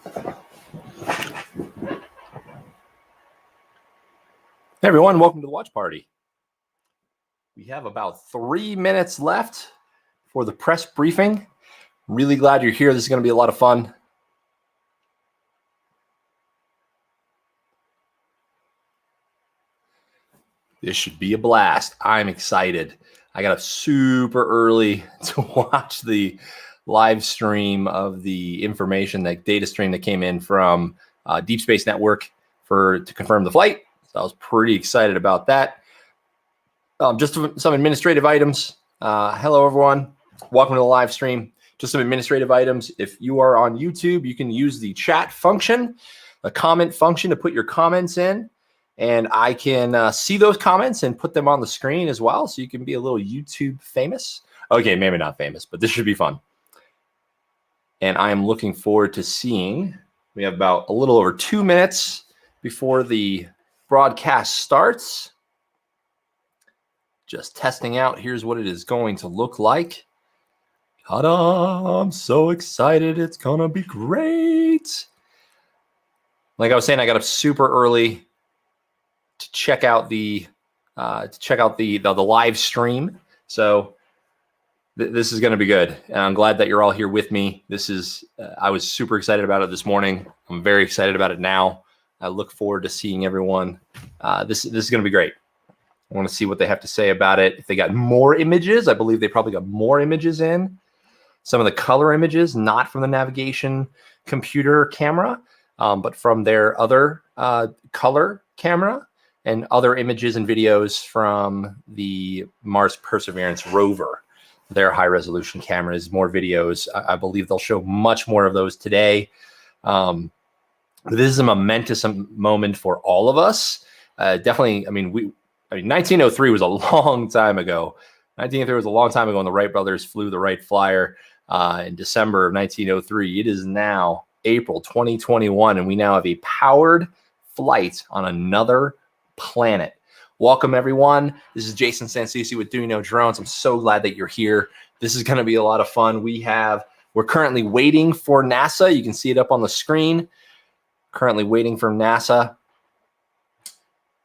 Hey everyone, welcome to the watch party. We have about 3 minutes left for the press briefing. Really glad you're here. This is going to be a lot of fun. This should be a blast. I'm excited. I got up super early to watch the live stream of the information, that data stream that came in from Deep Space Network to confirm the flight. So I was pretty excited about that. Just some administrative items. Hello, everyone. Welcome to the live stream. Just some administrative items. If you are on YouTube, you can use the chat function, the comment function, to put your comments in. And I can see those comments and put them on the screen as well. So you can be a little YouTube famous. Okay, maybe not famous, but this should be fun. And I am looking forward to seeing. We have about a little over 2 minutes before the broadcast starts. Just testing out. Here's what it is going to look like. Ta-da! I'm so excited. It's going to be great. Like I was saying, I got up super early to check out the live stream. So this is going to be good. And I'm glad that you're all here with me. This is I was super excited about it this morning. I'm very excited about it now. I look forward to seeing everyone. This is going to be great. I want to see what they have to say about it. If they got more images, I believe they probably got more images in. Some of the color images, not from the navigation computer camera, but from their other color camera, and other images and videos from the Mars Perseverance rover. Their high resolution cameras, more videos. I believe they'll show much more of those today. This is a momentous moment for all of us. Definitely, I mean, 1903 was a long time ago. 1903 was a long time ago when the Wright brothers flew the Wright Flyer in December of 1903. It is now April 2021, and we now have a powered flight on another planet. Welcome, everyone. This is Jason Sansucci with Doing No Drones. I'm so glad that you're here. This is going to be a lot of fun. We're currently waiting for NASA. You can see it up on the screen. Currently waiting for NASA.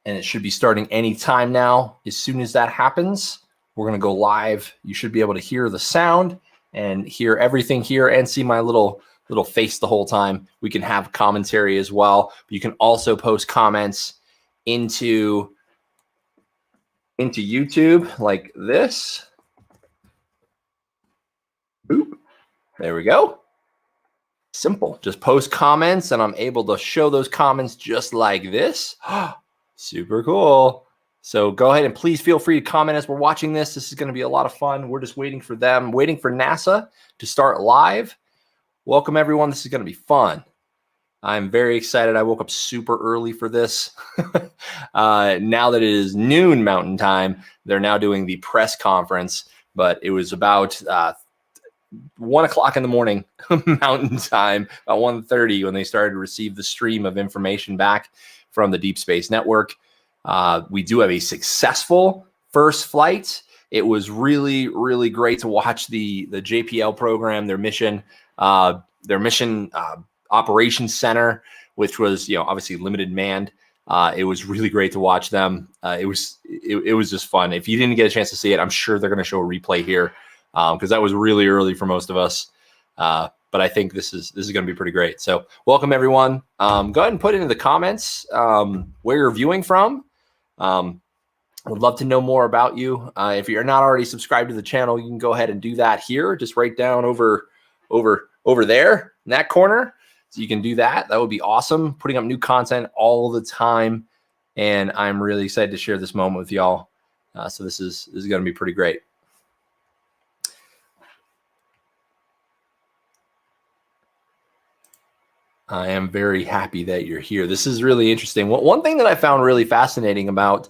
And it should be starting any time now. As soon as that happens, we're going to go live. You should be able to hear the sound and hear everything here and see my little face the whole time. We can have commentary as well. But you can also post comments into YouTube like this. Boop. There we go. Simple. Just post comments and I'm able to show those comments just like this. Super cool. So go ahead and please feel free to comment as we're watching this. This is going to be a lot of fun. We're just waiting for them, waiting for NASA to start live. Welcome, everyone. This is going to be fun. I'm very excited. I woke up super early for this. Now that it is noon Mountain Time, they're now doing the press conference, but it was about 1 o'clock in the morning Mountain Time, about 1:30 when they started to receive the stream of information back from the Deep Space Network. We do have a successful first flight. It was really, really great to watch the JPL program, their mission operations center, which was, obviously limited manned. It was really great to watch them. It was just fun. If you didn't get a chance to see it, I'm sure they're going to show a replay here because that was really early for most of us. But I think this is going to be pretty great. So welcome, everyone. Go ahead and put into the comments where you're viewing from. I would love to know more about you. If you're not already subscribed to the channel, you can go ahead and do that here. Just right down over there in that corner. So you can do that. That would be awesome. Putting up new content all the time. And I'm really excited to share this moment with y'all. So this is going to be pretty great. I am very happy that you're here. This is really interesting. One thing that I found really fascinating about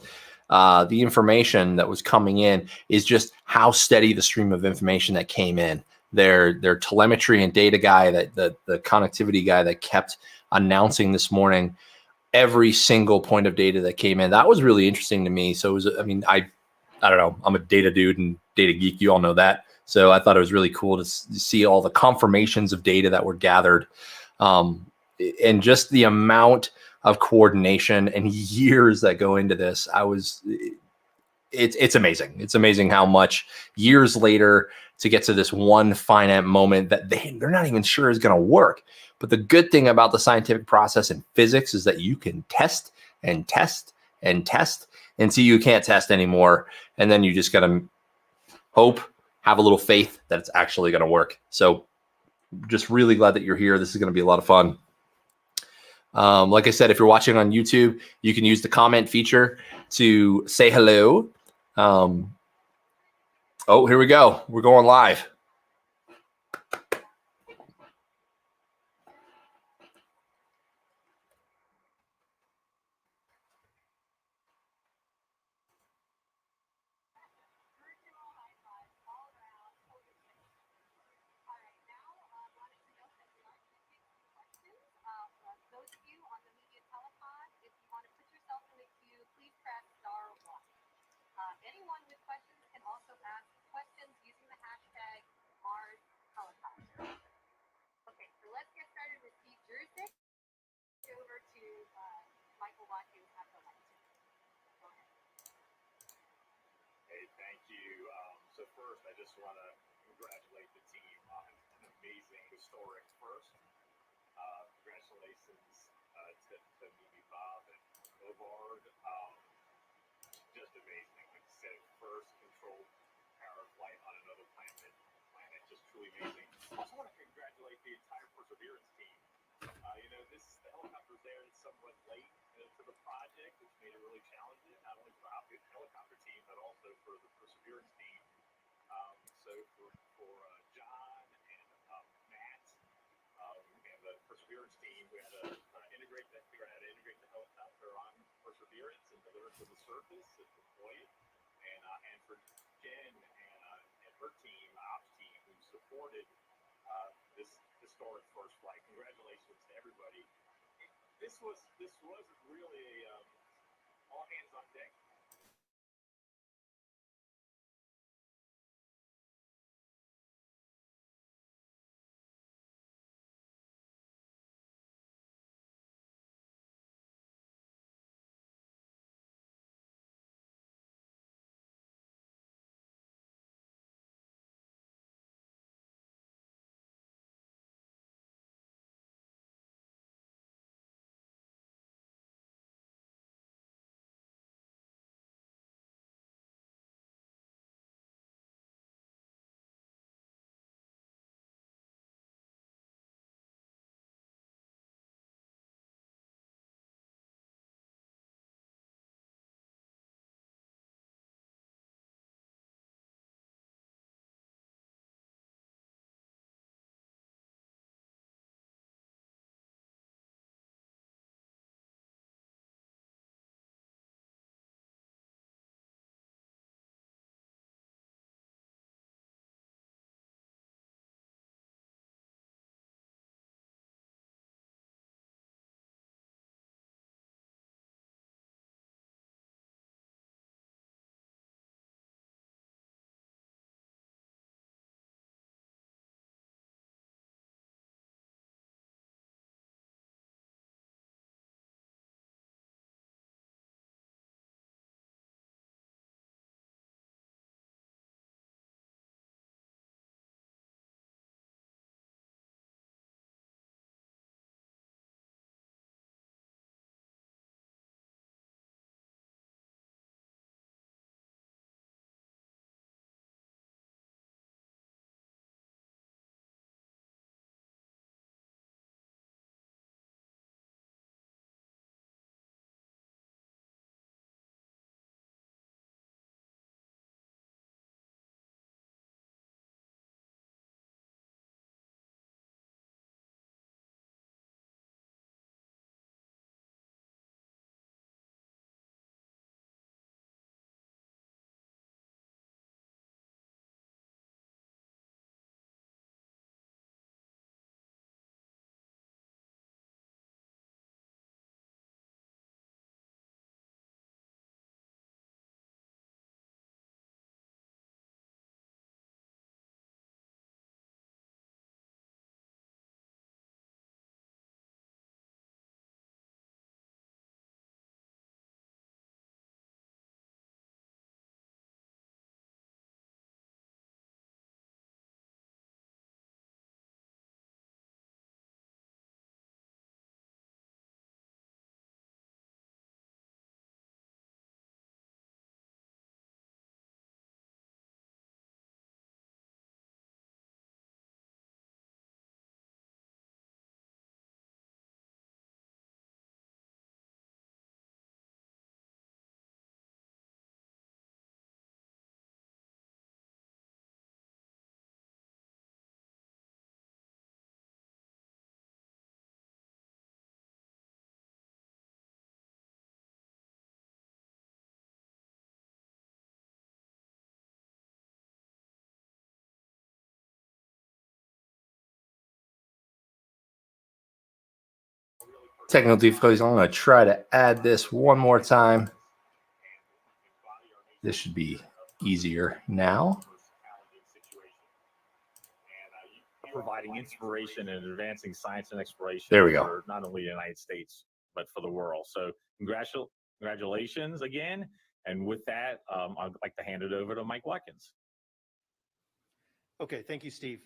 the information that was coming in is just how steady the stream of information that came in. Their telemetry and data guy, the connectivity guy that kept announcing this morning every single point of data that came in. That was really interesting to me. So it was, I don't know, I'm a data dude and data geek. You all know that. So I thought it was really cool to see all the confirmations of data that were gathered. and just the amount of coordination and years that go into this, it's amazing. It's amazing how much years later to get to this one finite moment that they're not even sure is going to work. But the good thing about the scientific process in physics is that you can test and test and test until you can't test anymore. And then you just got to hope, have a little faith that it's actually going to work. So just really glad that you're here. This is going to be a lot of fun. Like I said, if you're watching on YouTube, you can use the comment feature to say hello. Oh, here we go. We're going live. Thank you. So first, I just want to congratulate the team on an amazing, historic first. Congratulations to Mimi, Bob, and Ovard. Just amazing. Like I said, first controlled power flight on another planet. Just truly amazing. I also want to congratulate the entire Perseverance team. The helicopter's there somewhat late to the project, which made it really challenging, not only for the helicopter team, but also for the Perseverance team. So for John and Matt and the Perseverance team, we had to figure out how to integrate the helicopter on Perseverance and deliver it to the surface and deploy it. And for Jen and her team, ops team, who supported this historic first flight. Congratulations to everybody. This was really a all hands on deck Technical difficulties. I'm going to try to add this one more time. This should be easier now. Providing inspiration and advancing science and exploration there we go. for not only the United States, but for the world. So congratulations again. And with that, I'd like to hand it over to Mike Watkins. Okay, thank you, Steve.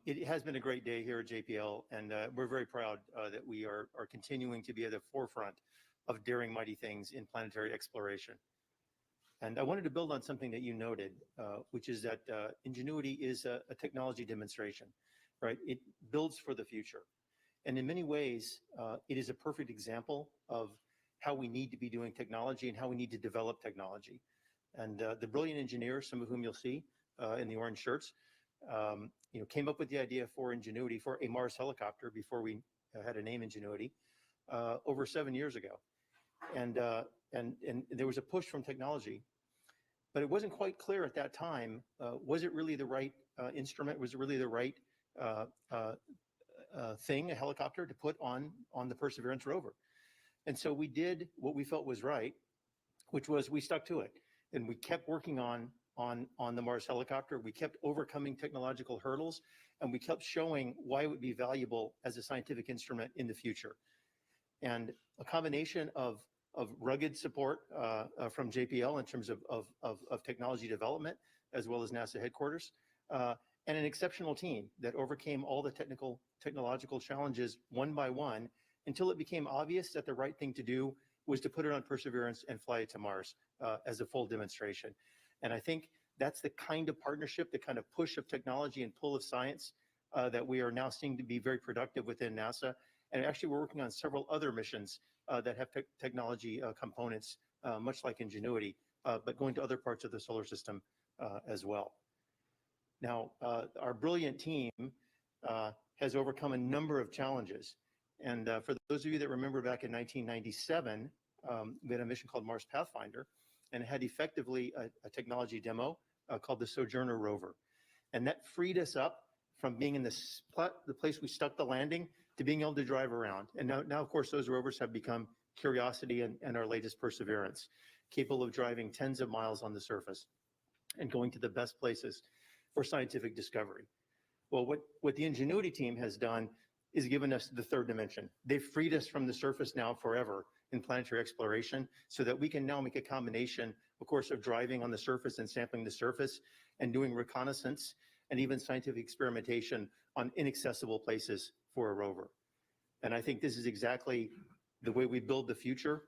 It has been a great day here at JPL, and we're very proud that we are continuing to be at the forefront of daring mighty things in planetary exploration. And I wanted to build on something that you noted, which is that Ingenuity is a technology demonstration, right? It builds for the future. And in many ways, it is a perfect example of how we need to be doing technology and how we need to develop technology. And the brilliant engineers, some of whom you'll see in the orange shirts, came up with the idea for Ingenuity, for a Mars helicopter before we had a name Ingenuity, over 7 years ago. And there was a push from technology, but it wasn't quite clear at that time, was it really the right instrument? Was it really the right thing, a helicopter, to put on the Perseverance rover? And so we did what we felt was right, which was we stuck to it. And we kept working on the Mars helicopter. We kept overcoming technological hurdles, and we kept showing why it would be valuable as a scientific instrument in the future. And a combination of rugged support from JPL in terms of technology development, as well as NASA headquarters, and an exceptional team that overcame all the technological challenges one by one until it became obvious that the right thing to do was to put it on Perseverance and fly it to Mars as a full demonstration. And I think that's the kind of partnership, the kind of push of technology and pull of science that we are now seeing to be very productive within NASA. And actually, we're working on several other missions that have technology components, much like Ingenuity, but going to other parts of the solar system as well. Now, our brilliant team has overcome a number of challenges. And for those of you that remember back in 1997, we had a mission called Mars Pathfinder, and it had effectively a technology demo called the Sojourner rover. And that freed us up from being in the place we stuck the landing to being able to drive around. And now of course, those rovers have become Curiosity and our latest Perseverance, capable of driving tens of miles on the surface and going to the best places for scientific discovery. Well, what the Ingenuity team has done is given us the third dimension. They've freed us from the surface now forever in planetary exploration, so that we can now make a combination, of course, of driving on the surface and sampling the surface and doing reconnaissance and even scientific experimentation on inaccessible places for a rover. And I think this is exactly the way we build the future.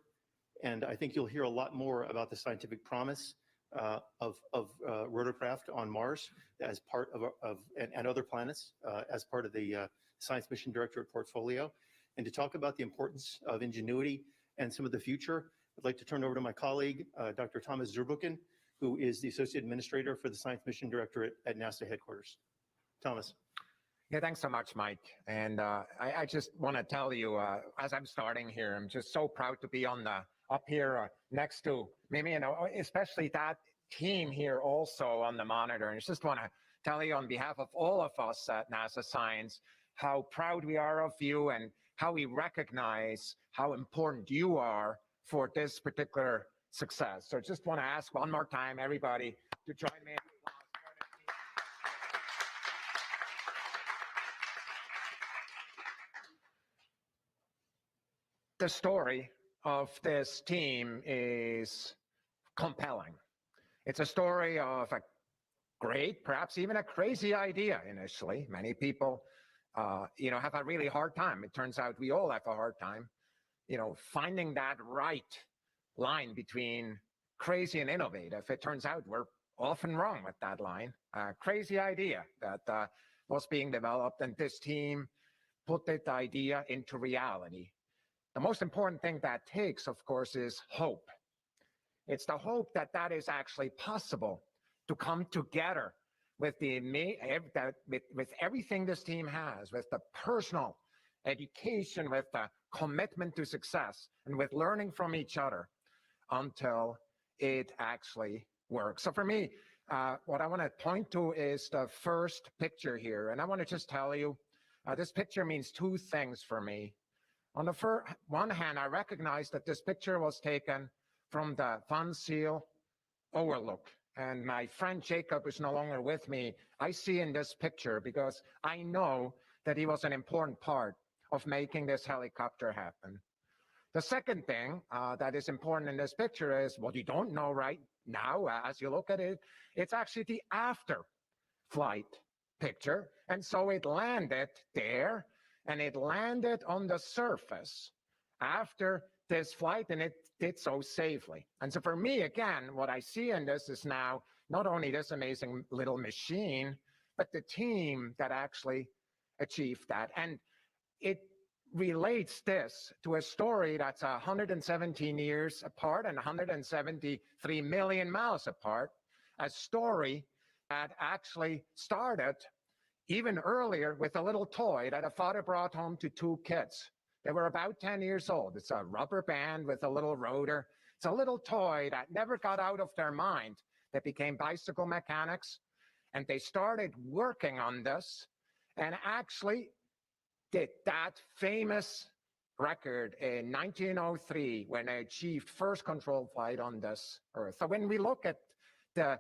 And I think you'll hear a lot more about the scientific promise of rotorcraft on Mars as part of and other planets as part of the Science Mission Directorate portfolio. And to talk about the importance of Ingenuity and some of the future, I'd like to turn over to my colleague, Dr. Thomas Zurbuchen, who is the Associate Administrator for the Science Mission Directorate at NASA headquarters. Thomas. Yeah, thanks so much, Mike. And I just want to tell you, as I'm starting here, I'm just so proud to be up here next to Mimi, especially that team here also on the monitor. And I just want to tell you on behalf of all of us at NASA Science, how proud we are of you and how we recognize how important you are for this particular success. So just want to ask one more time, everybody, to join me in applause. The story of this team is compelling. It's a story of a great, perhaps even a crazy idea initially. Many people, have a really hard time. It turns out we all have a hard time, finding that right line between crazy and innovative. It turns out we're often wrong with that line. Crazy idea that was being developed, and this team put that idea into reality. The most important thing that takes, of course, is hope. It's the hope that that is actually possible to come together with with everything this team has, with the personal education, with the commitment to success, and with learning from each other until it actually works. So for me, what I want to point to is the first picture here. And I want to just tell you, this picture means two things for me. On the one hand, I recognize that this picture was taken from the Van Seal overlook. And my friend Jacob is no longer with me. I see in this picture because I know that he was an important part of making this helicopter happen. The second thing that is important in this picture is what you don't know right now as you look at it. It's actually the after flight picture. And so it landed there, and it landed on the surface after this flight, and it did so safely. And so for me, again, what I see in this is now not only this amazing little machine, but the team that actually achieved that. And it relates this to a story that's 117 years apart and 173 million miles apart, a story that actually started even earlier with a little toy that a father brought home to two kids. They were about 10 years old. It's a rubber band with a little rotor. It's a little toy that never got out of their mind. They became bicycle mechanics, and they started working on this and actually did that famous record in 1903 when they achieved first controlled flight on this Earth. So when we look at the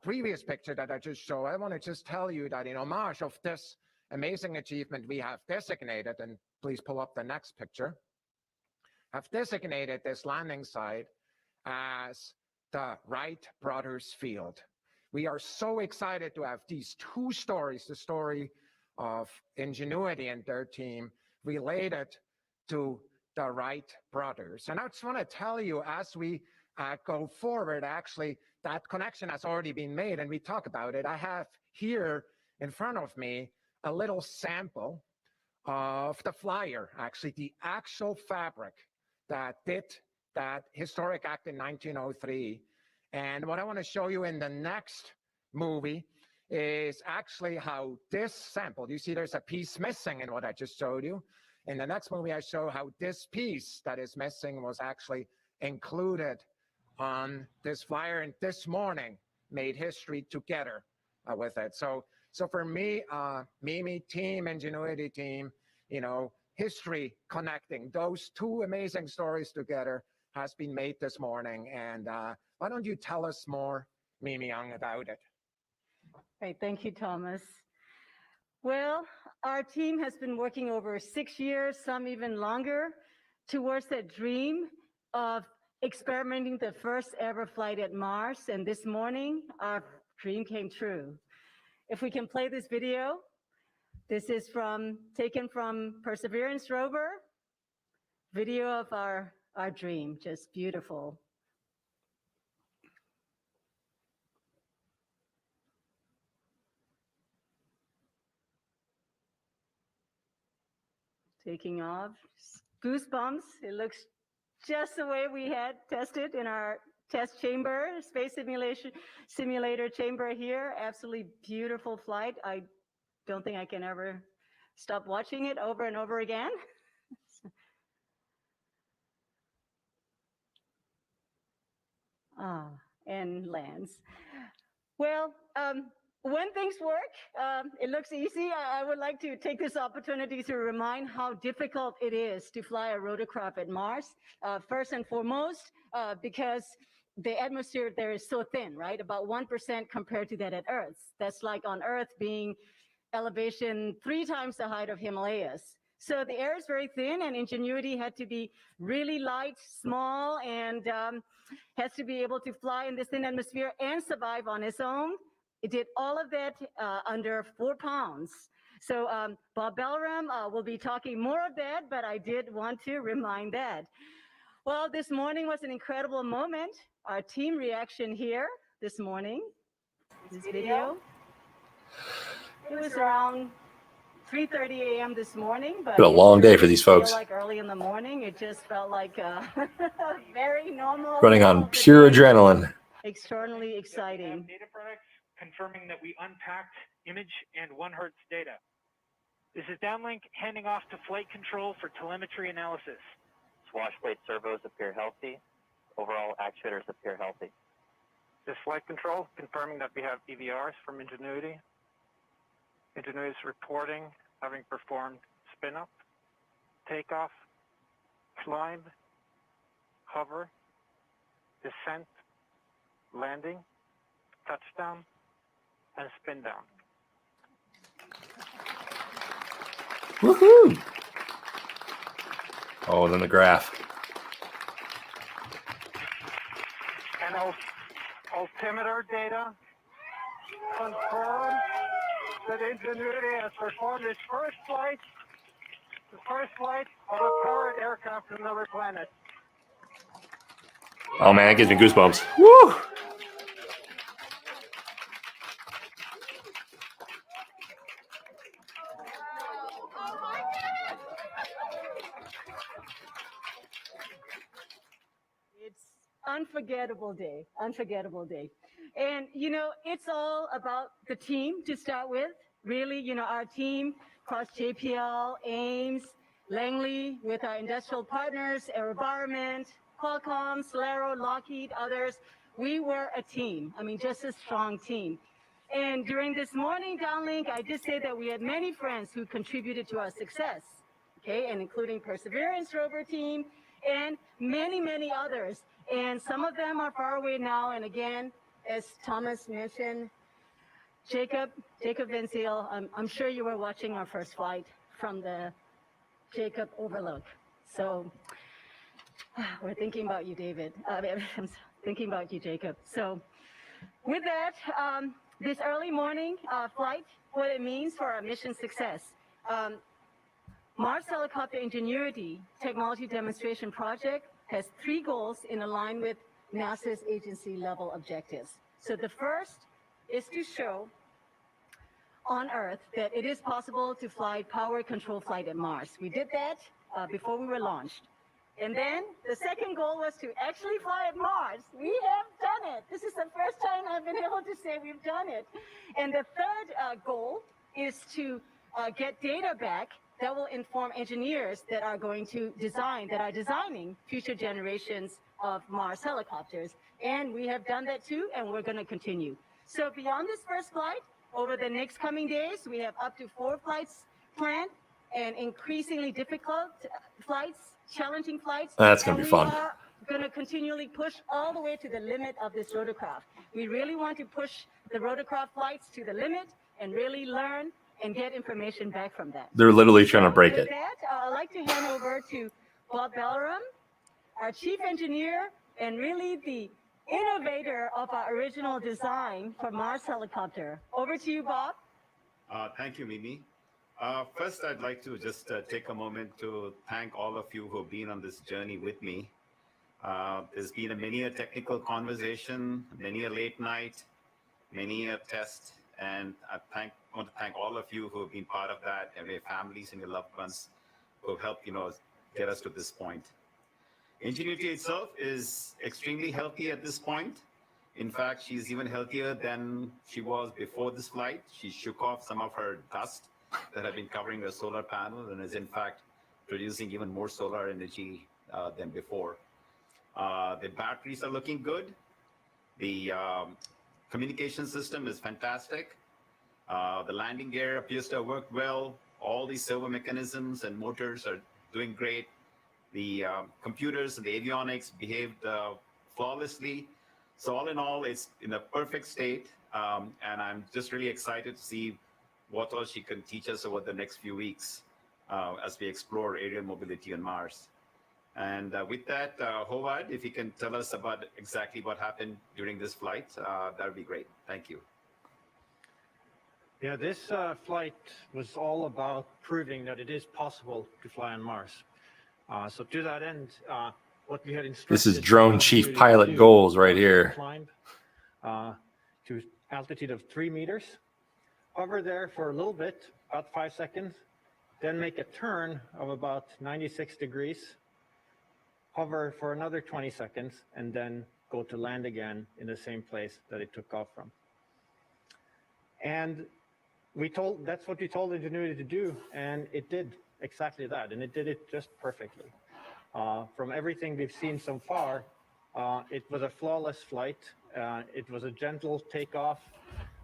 previous picture that I just showed, I want to just tell you that in homage of this amazing achievement, we have designated, and please pull up the next picture, have designated this landing site as the Wright Brothers Field. We are so excited to have these two stories, the story of Ingenuity and their team related to the Wright brothers. And I just want to tell you, as we go forward, actually, that connection has already been made, and we talk about it. I have here in front of me a little sample of the flyer, actually, the actual fabric that did that historic act in 1903. And what I want to show you in the next movie is actually how this sample, you see there's a piece missing in what I just showed you. In the next movie, I show how this piece that is missing was actually included on this flyer, and this morning made history together with it. So for me, Mimi team, Ingenuity team, you know, history connecting those two amazing stories together has been made this morning. And why don't you tell us more, Mimi Young, about it? Great, thank you, Thomas. Well, our team has been working over 6 years, some even longer, towards that dream of experimenting the first ever flight at Mars. And this morning, our dream came true. If we can play this video, this is taken from Perseverance rover, video of our dream, just beautiful. Taking off, goosebumps. It looks just the way we had tested in our test chamber, space simulator chamber here. Absolutely beautiful flight. I don't think I can ever stop watching it over and over again. And lands. Well, when things work, it looks easy. I would like to take this opportunity to remind how difficult it is to fly a rotorcraft at Mars. First and foremost, because the atmosphere there is so thin, right? About 1% compared to that at Earth. That's like on Earth being elevation 3 times the height of Himalayas. So the air is very thin, and Ingenuity had to be really light, small, and has to be able to fly in this thin atmosphere and survive on its own. It did all of that under 4 pounds. So Bob Belram will be talking more of that, but I did want to remind that. Well, this morning was an incredible moment. Our team reaction here this morning, this video. It was around 3:30 a.m. this morning, but Been a long day for these folks. Like early in the morning, it just felt like very normal. Running on pure adrenaline. Extraordinarily exciting. Data products confirming that we unpacked image and 1 Hz data. This is downlink handing off to flight control for telemetry analysis. Swash plate servos appear healthy. Overall actuators appear healthy. This flight control confirming that we have EVRs from Ingenuity. Ingenuity is reporting having performed spin-up, takeoff, climb, hover, descent, landing, touchdown, and spin down. Woohoo! Oh, then the graph. And altimeter data confirms that Ingenuity has performed its first flight, the first flight of a powered aircraft to another planet. Oh man, it gives me goosebumps. Woo! It's unforgettable day, unforgettable day. And, it's all about the team to start with. Really, our team across JPL, Ames, Langley, with our industrial partners, AeroVironment, Qualcomm, Solero, Lockheed, others. We were a team. I mean, just a strong team. And during this morning downlink, I did say that we had many friends who contributed to our success, okay, and including Perseverance rover team and many, many others. And some of them are far away now. And again, as Thomas mentioned, Jacob Van Ziel, I'm sure you were watching our first flight from the Jacob Overlook. So we're thinking about you, David. I'm thinking about you, Jacob. So with that, this early morning flight, what it means for our mission success. Mars Helicopter Ingenuity Technology Demonstration Project has 3 goals in line with NASA's agency level objectives. So the first is to show on Earth that it is possible to fly power control flight at Mars. We did that before we were launched. And then the second goal was to actually fly at Mars. We have done it. This is the first time I've been able to say we've done it. And the third goal is to get data back that will inform engineers that are going to designing future generations of Mars helicopters. And we have done that too, and we're going to continue. So beyond this first flight, over the next coming days, we have up to 4 flights planned and increasingly difficult flights, challenging flights. That's going to be fun. We are going to continually push all the way to the limit of this rotorcraft. We really want to push the rotorcraft flights to the limit and really learn and get information back from that. They're literally trying to break With it. that, I'd like to hand over to Bob Belleram, our chief engineer and really the innovator of our original design for Mars helicopter. Over to you, Bob. Thank you, Mimi. First, I'd like to just take a moment to thank all of you who have been on this journey with me. There's been many a technical conversation, many a late night, many a test, and I want to thank all of you who have been part of that, and your families and your loved ones who have helped, get us to this point. Ingenuity itself is extremely healthy at this point. In fact, she's even healthier than she was before this flight. She shook off some of her dust that had been covering her solar panel and is in fact producing even more solar energy than before. The batteries are looking good. The communication system is fantastic. The landing gear appears to have worked well. All the servo mechanisms and motors are doing great. The computers and the avionics behaved flawlessly. So all in all, it's in a perfect state. And I'm just really excited to see what all she can teach us over the next few weeks as we explore aerial mobility on Mars. And with that, Howard, if you can tell us about exactly what happened during this flight, that would be great. Thank you. Yeah, this flight was all about proving that it is possible to fly on Mars. So to that end, what we had instructed... This is drone chief pilot goals right here. Climb to altitude of 3 meters, hover there for a little bit, about 5 seconds, then make a turn of about 96 degrees, hover for another 20 seconds, and then go to land again in the same place that it took off from. And that's what we told Ingenuity to do, and it did exactly that, and it did it just perfectly. From everything we've seen so far, it was a flawless flight. It was a gentle takeoff.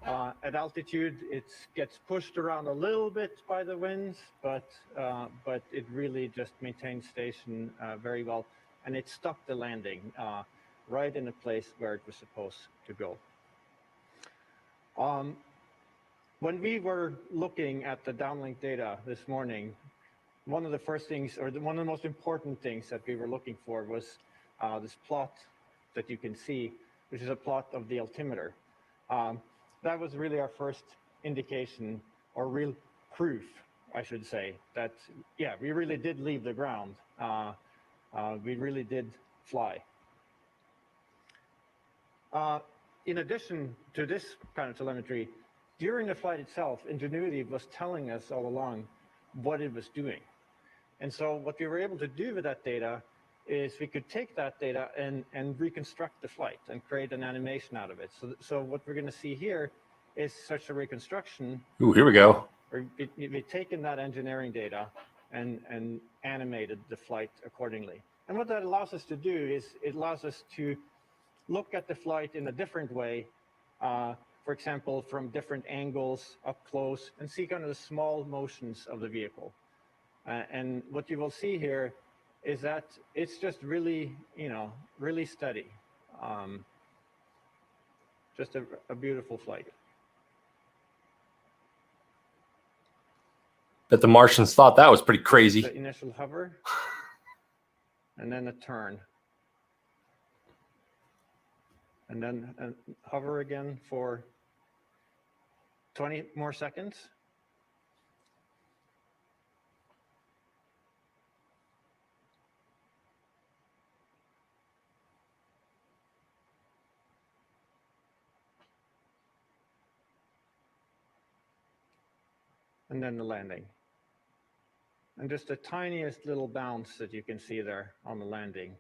At altitude, it gets pushed around a little bit by the winds, but it really just maintained station very well, and it stuck the landing right in the place where it was supposed to go. When we were looking at the downlink data this morning, one of the first things, or one of the most important things that we were looking for was this plot that you can see, which is a plot of the altimeter. That was really our first indication, or real proof, I should say, that, yeah, we really did leave the ground. We really did fly. In addition to this kind of telemetry, during the flight itself, Ingenuity was telling us all along what it was doing. And so what we were able to do with that data is we could take that data and reconstruct the flight and create an animation out of it. So what we're going to see here is such a reconstruction. Ooh, here we go. We've taken that engineering data and animated the flight accordingly. And what that allows us to do is it allows us to look at the flight in a different way, for example, from different angles up close, and see kind of the small motions of the vehicle. And what you will see here is that it's just really, really steady. Just a beautiful flight. Bet the Martians thought that was pretty crazy. The initial hover, and then a turn. And then hover again for 20 more seconds. And then the landing. And just the tiniest little bounce that you can see there on the landing.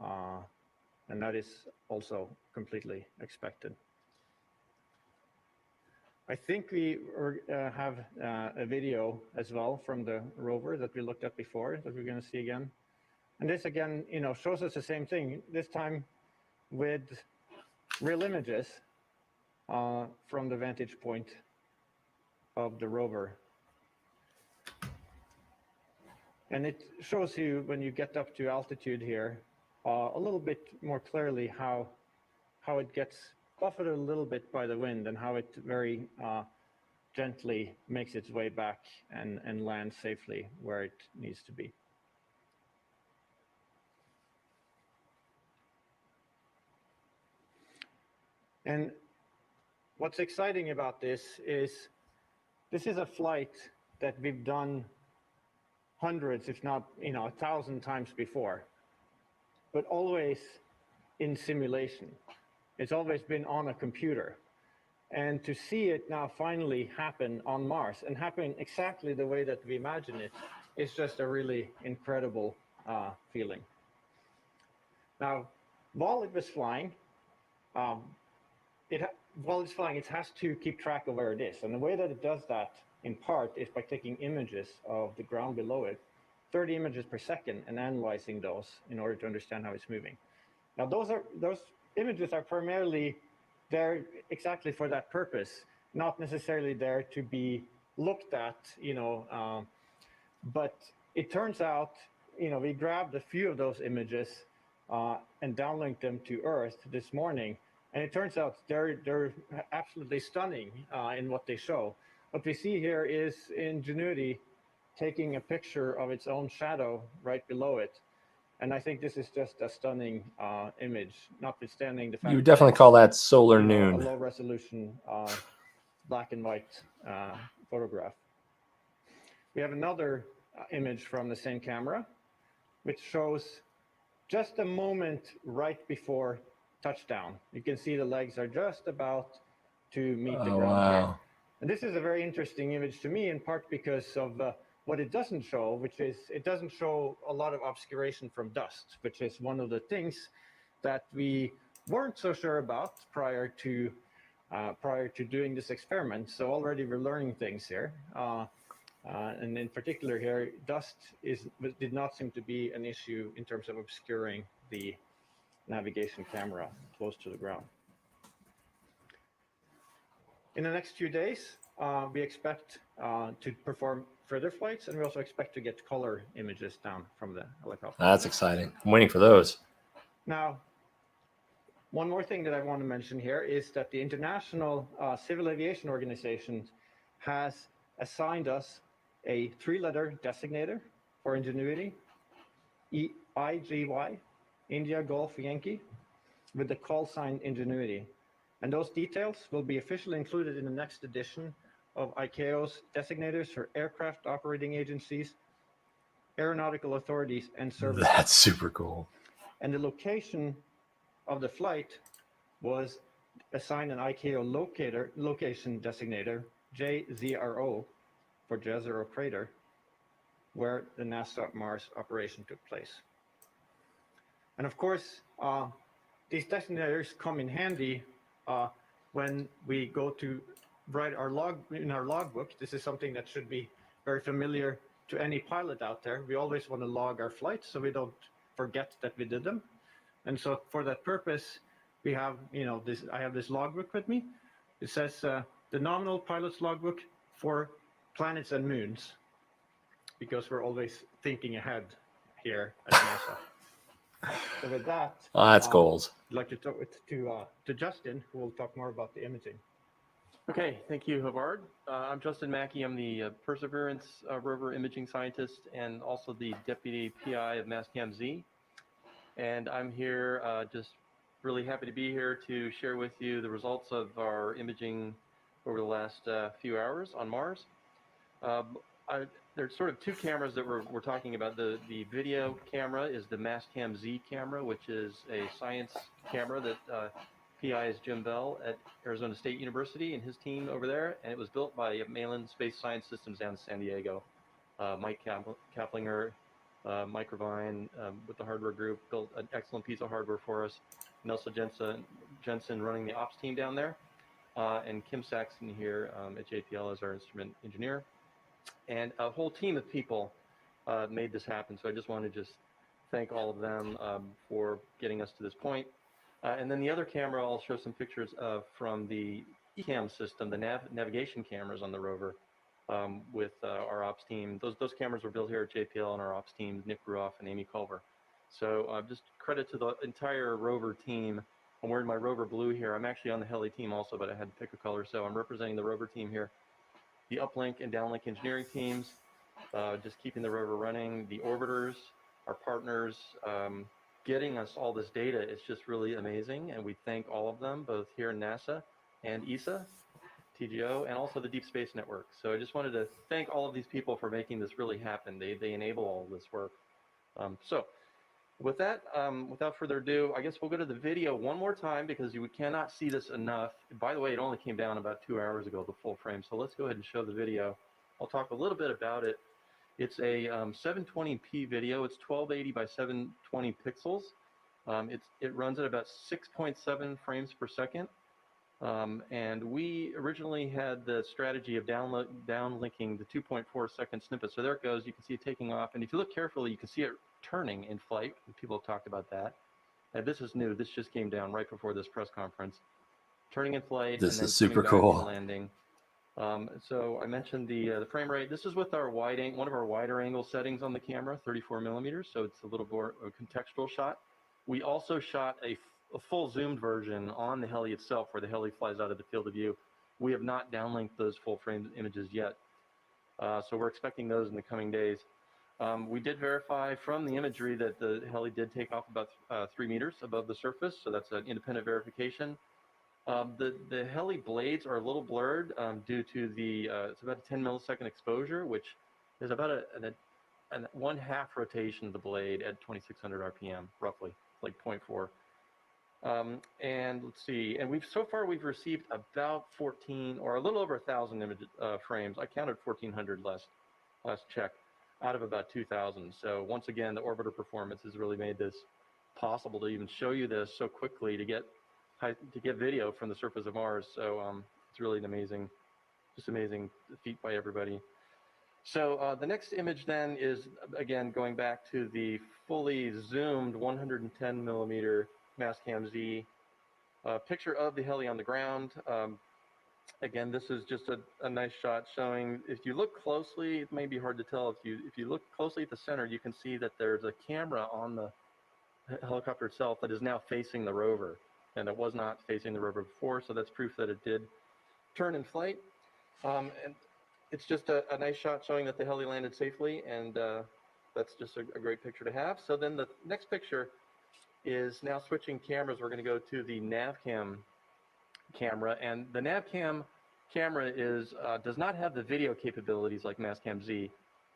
And that is also completely expected. I think we have a video as well from the rover that we looked at before that we're going to see again. And this again, shows us the same thing, this time with real images from the vantage point of the rover. And it shows you, when you get up to altitude here, a little bit more clearly how it gets buffeted a little bit by the wind, and how it very gently makes its way back and lands safely where it needs to be. And what's exciting about this is a flight that we've done hundreds, if not 1,000 times before, but always in simulation. It's always been on a computer. And to see it now finally happen on Mars, and happen exactly the way that we imagine it, is just a really incredible feeling. Now, while it was flying, it has to keep track of where it is. And the way that it does that, in part, is by taking images of the ground below it, 30 images per second, and analyzing those in order to understand how it's moving. Now, those images are primarily there exactly for that purpose, not necessarily there to be looked at, but it turns out, we grabbed a few of those images and downlinked them to Earth this morning, and it turns out they're absolutely stunning in what they show. What we see here is Ingenuity taking a picture of its own shadow right below it. And I think this is just a stunning image, notwithstanding the fact You would definitely call that solar noon. A low resolution black and white photograph. We have another image from the same camera, which shows just a moment right before touchdown. You can see the legs are just about to meet the ground here. And this is a very interesting image to me, in part because of what it doesn't show, which is it doesn't show a lot of obscuration from dust, which is one of the things that we weren't so sure about prior to doing this experiment. So already we're learning things here. And in particular here, dust did not seem to be an issue in terms of obscuring the navigation camera close to the ground. In the next few days, we expect to perform further flights, and we also expect to get color images down from the helicopter. That's exciting. I'm waiting for those. Now, one more thing that I want to mention here is that the International Civil Aviation Organization has assigned us a 3-letter designator for Ingenuity, IGY, India Golf Yankee, with the call sign Ingenuity. And those details will be officially included in the next edition of ICAO's designators for aircraft operating agencies, aeronautical authorities, and services. That's super cool. And the location of the flight was assigned an ICAO location designator, JZRO, for Jezero Crater, where the NASA Mars operation took place. And of course, these designators come in handy when we go to write our logbook. This is something that should be very familiar to any pilot out there. We always want to log our flights so we don't forget that we did them. And so for that purpose, we have, I have this logbook with me. It says the nominal pilot's logbook for planets and moons, because we're always thinking ahead here at NASA. So with that, That's goals. I'd like to talk to Justin, who will talk more about the imaging. Okay, thank you, Havard. I'm Justin Mackey. I'm the Perseverance rover imaging scientist and also the deputy PI of Mastcam-Z. And I'm here just really happy to be here to share with you the results of our imaging over the last few hours on Mars. There's sort of two cameras that we're talking about. The video camera is the Mastcam-Z camera, which is a science camera that PI is Jim Bell at Arizona State University and his team over there, and it was built by Malin Space Science Systems down in San Diego. Mike Kaplinger, Mike Revine with the hardware group built an excellent piece of hardware for us. Nelson Jensen running the ops team down there, and Kim Saxon here at JPL as our instrument engineer. And a whole team of people made this happen, so I just want to just thank all of them for getting us to this point. And then the other camera, I'll show some pictures of from the ECAM system, the navigation cameras on the rover with our ops team. Those cameras were built here at JPL and our ops team, Nick Ruoff and Amy Culver. So just credit to the entire rover team. I'm wearing my rover blue here. I'm actually on the heli team also, but I had to pick a color, so I'm representing the rover team here. The uplink and downlink engineering teams, just keeping the rover running. The orbiters, our partners, getting us all this data is just really amazing, and we thank all of them, both here in NASA and ESA, TGO, and also the Deep Space Network. So I just wanted to thank all of these people for making this really happen. They enable all of this work. So with that, without further ado, I guess we'll go to the video one more time because you cannot see this enough. By the way, it only came down about 2 hours ago, the full frame. So let's go ahead and show the video. I'll talk a little bit about it. It's a 720p video. It's 1280 by 720 pixels. It runs at about 6.7 frames per second. And we originally had the strategy of downlinking the 2.4 second snippet. So there it goes. You can see it taking off. And if you look carefully, you can see it turning in flight. People have talked about that. And this is new. This just came down right before this press conference. Turning in flight. This and then is super coming back cool. and landing. So I mentioned the frame rate. This is with our one of our wider angle settings on the camera, 34 millimeters. So it's a little more a contextual shot. We also shot a full zoomed version on the heli itself, where the heli flies out of the field of view. We have not downlinked those full frame images yet. So we're expecting those in the coming days. We did verify from the imagery that the heli did take off about 3 meters above the surface. So that's an independent verification. The heli blades are a little blurred due to it's about a 10 millisecond exposure, which is about a 1/2 rotation of the blade at 2600 RPM, roughly, like 0.4. And let's see, and so far we've received about 14 or a little over 1,000 frames. I counted 1,400 last check out of about 2,000. So once again, the orbiter performance has really made this possible to even show you this so quickly to get video from the surface of Mars. So it's really an amazing feat by everybody. So the next image then is, again, going back to the fully zoomed 110 millimeter Mastcam-Z picture of the heli on the ground. Again, this is just a nice shot showing, if you look closely, it may be hard to tell. If you look closely at the center, you can see that there's a camera on the helicopter itself that is now facing the rover. And it was not facing the rover before, so that's proof that it did turn in flight. And it's just a nice shot showing that the heli landed safely, and that's just a great picture to have. So then the next picture is now switching cameras. We're going to go to the NavCam camera, and the NavCam camera does not have the video capabilities like Mastcam Z,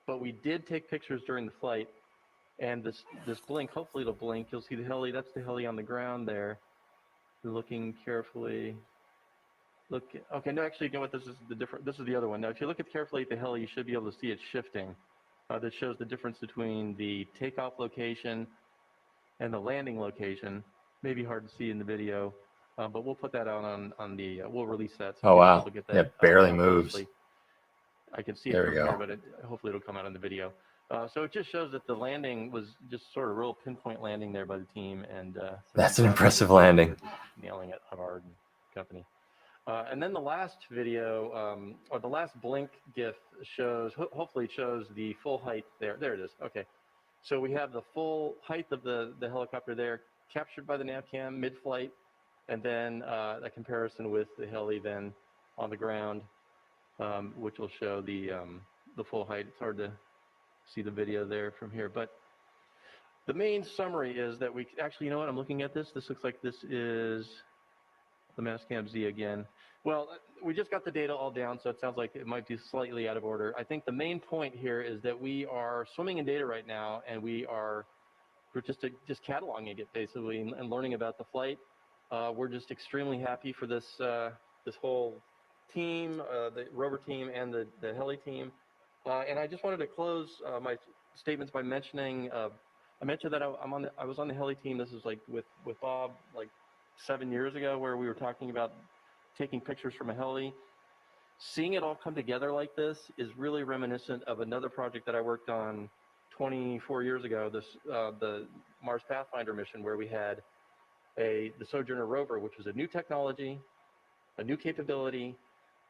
but we did take pictures during the flight, and this blink, hopefully it'll blink. You'll see the heli. That's the heli on the ground there. Looking carefully. Look. Okay, no, actually, you know what? This is the other one. Now, if you look carefully at the heli, you should be able to see it shifting. That shows the difference between the takeoff location and the landing location. Maybe hard to see in the video, but we'll put that out on the. We'll release that. Oh, wow. People get that, It barely down moves. closely. I can see There it we from go. here, but hopefully it'll come out in the video. So it just shows that the landing was just sort of real pinpoint landing there by the team, and That's an impressive landing. nailing it, Havard and company. And then the last video, or the last blink GIF shows, hopefully it shows the full height there. There it is. Okay. So we have the full height of the helicopter there, captured by the NavCam mid-flight, and then a comparison with the heli then on the ground, which will show the full height. It's hard to see the video there from here, but the main summary is that we actually, you know what, I'm looking at this. This looks like this is the Mastcam Z again. Well, we just got the data all down, so it sounds like it might be slightly out of order. I think the main point here is that we are swimming in data right now, and we're just cataloging it basically and learning about the flight. We're just extremely happy for this this whole team, the rover team and the heli team. And I just wanted to close my statements by mentioning, I mentioned that I was on the heli team. This is like with Bob like 7 years ago, where we were talking about taking pictures from a heli. Seeing it all come together like this is really reminiscent of another project that I worked on 24 years ago, the Mars Pathfinder mission, where we had the Sojourner rover, which was a new technology, a new capability.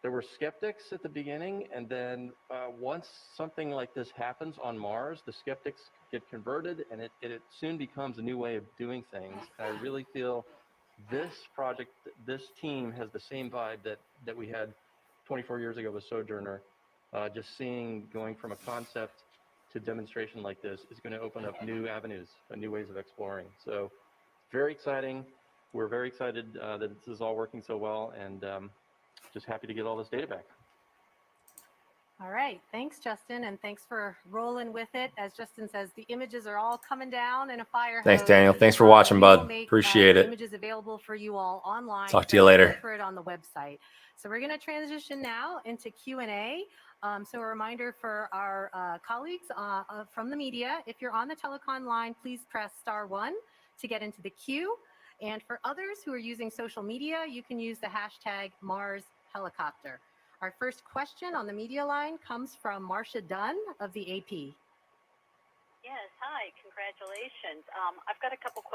There were skeptics at the beginning, and then once something like this happens on Mars, the skeptics get converted, and it soon becomes a new way of doing things. I really feel this project, this team has the same vibe that we had 24 years ago with Sojourner. Just going from a concept to demonstration like this is going to open up new avenues and new ways of exploring. So very exciting. We're very excited that this is all working so well, and just happy to get all this data back. All right, thanks, Justin, and thanks for rolling with it. As Justin says, the images are all coming down in a fire hose. Thanks, Daniel. Thanks for watching, bud. Appreciate it. Images available for you all online. Talk to you later. Look for it on the website. So we're going to transition now into Q&A. So a reminder for our colleagues from the media, if you're on the telecon line, please press *1 to get into the queue. And for others who are using social media, you can use the hashtag #MarsHelicopter. Our first question on the media line comes from Marcia Dunn of the AP. Yes, hi, congratulations. I've got a couple questions.